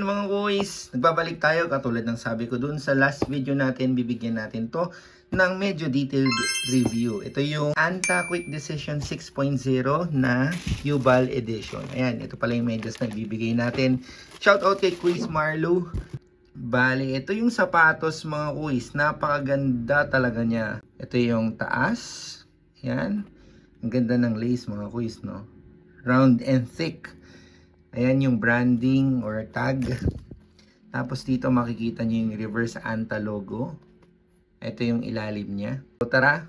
Mga boys, nagbabalik tayo katulad ng sabi ko dun sa last video natin, bibigyan natin to ng medyo detailed review. Ito yung Anta Quick Decision 6.0 na Yubal Edition. Ayan, ito pala yung medyas na bibigay natin. Shoutout kay Quiz Marlo. Bali, ito yung sapatos mga quiz. Napakaganda talaga niya. Ito yung taas. Ayan. Ang ganda ng lace mga quiz, no? Round and thick. Ayan yung branding or tag. Tapos dito makikita nyo yung reverse Anta logo. Ito yung ilalim niya. So tara,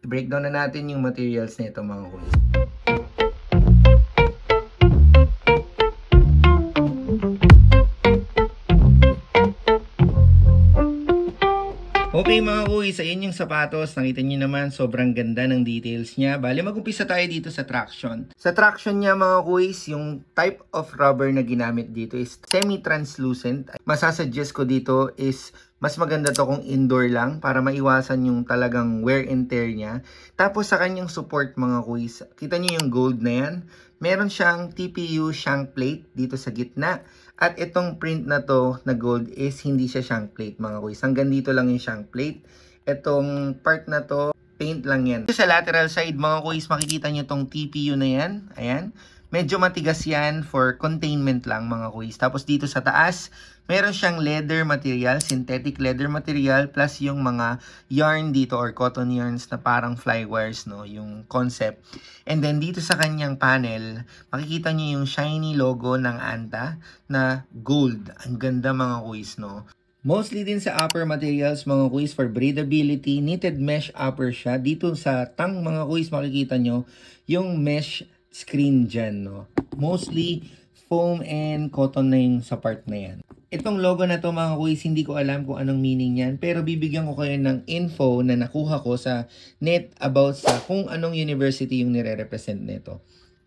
i-breakdown na natin yung materials nito mga kuya. Okay mga kuys, ayun yung sapatos. Nakita nyo naman, sobrang ganda ng details niya. Bali, mag-umpisa tayo dito sa traction. Sa traction niya mga kuys, yung type of rubber na ginamit dito is semi-translucent. Masasuggest ko dito is mas maganda to kung indoor lang para maiwasan yung talagang wear and tear niya. Tapos sa kanyang support mga kuys, kita nyo yung gold na yan. Meron siyang TPU shank plate dito sa gitna. At itong print na to na gold is hindi siya shank plate mga kuys. Hanggang dito lang yung shank plate. Itong part na to, paint lang yan. Sa lateral side mga kuys, makikita nyo tong TPU na yan. Ayan. Medyo matigas yan for containment lang mga kuys. Tapos dito sa taas, meron siyang leather material, synthetic leather material, plus yung mga yarn dito or cotton yarns na parang flywires, no? Yung concept. And then dito sa kanyang panel, makikita nyo yung shiny logo ng Anta na gold. Ang ganda mga kuys, no? Mostly din sa upper materials mga kuys for breathability, knitted mesh upper siya. Dito sa tang mga kuys makikita nyo yung mesh screen dyan, no? Mostly foam and cotton na yung sa part na yan. Itong logo na to mga kuys, hindi ko alam kung anong meaning yan, pero bibigyan ko kayo ng info na nakuha ko sa net about sa kung anong university yung nire-represent nito.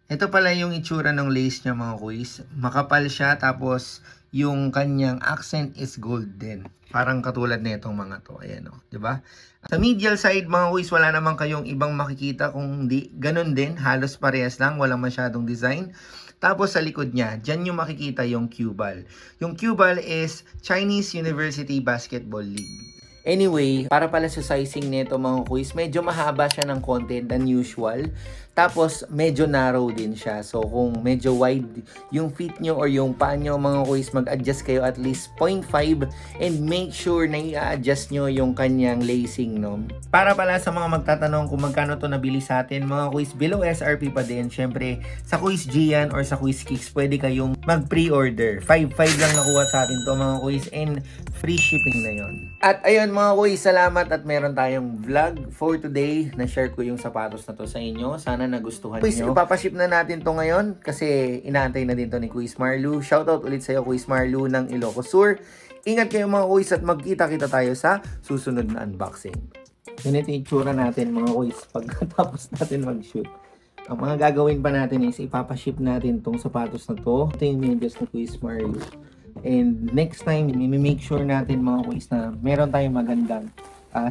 Ito pala yung itsura ng lace niya mga kuys. Makapal siya, tapos yung kanyang accent is gold din. Parang katulad nitong mga to. Ayan o, diba? Sa medial side mga kuys, wala naman kayong ibang makikita kung di. Ganun din, halos parehas lang, walang masyadong design. Tapos sa likod niya, dyan yung makikita yung Q-Ball. Yung Q-Ball is Chinese University Basketball League. Anyway, para pala sa sizing nito mga kuys, medyo mahaba siya ng konti than usual. Tapos medyo narrow din siya. So kung medyo wide yung feet nyo or yung paa nyo mga kuys, mag-adjust kayo at least 0.5 and make sure na i-adjust nyo yung kanyang lacing, no? Para pala sa mga magtatanong kung magkano to nabili sa atin mga kuys, below SRP pa din. Syempre sa Quiz Gian or sa Quiz Kicks, pwede kayong mag-pre-order. 5.5 lang nakuha sa atin to mga kuys and free shipping na yon. At ayun mga kuys, salamat at meron tayong vlog for today. Na-share ko yung sapatos na to sa inyo. Sana nagustuhan nyo. Ipapaship na natin to ngayon kasi inaantay na din to ni Quiz Marlo. Shoutout ulit sa'yo Quiz Marlo ng Ilocos Sur. Ingat kayo mga kuys at magkita-kita tayo sa susunod na unboxing. Ganito yung itsura natin mga kuys pagkatapos natin mag-shoot. Ang mga gagawin pa natin is ipapaship natin tong sapatos na to. Ito yung medyas ni Quiz Marlo. And next time, i-make sure natin mga kuys na meron tayong magandang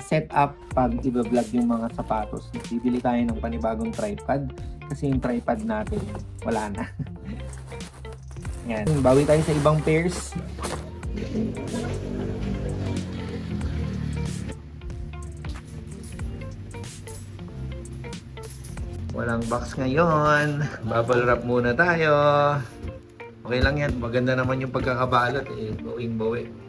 setup pag i-vlog yung mga sapatos. Bibili tayo ng panibagong tripod kasi yung tripod natin wala na. Yan. Bawi tayo sa ibang pairs. Walang box ngayon. Bubble wrap muna tayo. Okay lang yan. Maganda naman yung pagkakabalot eh. Bawing-bawi.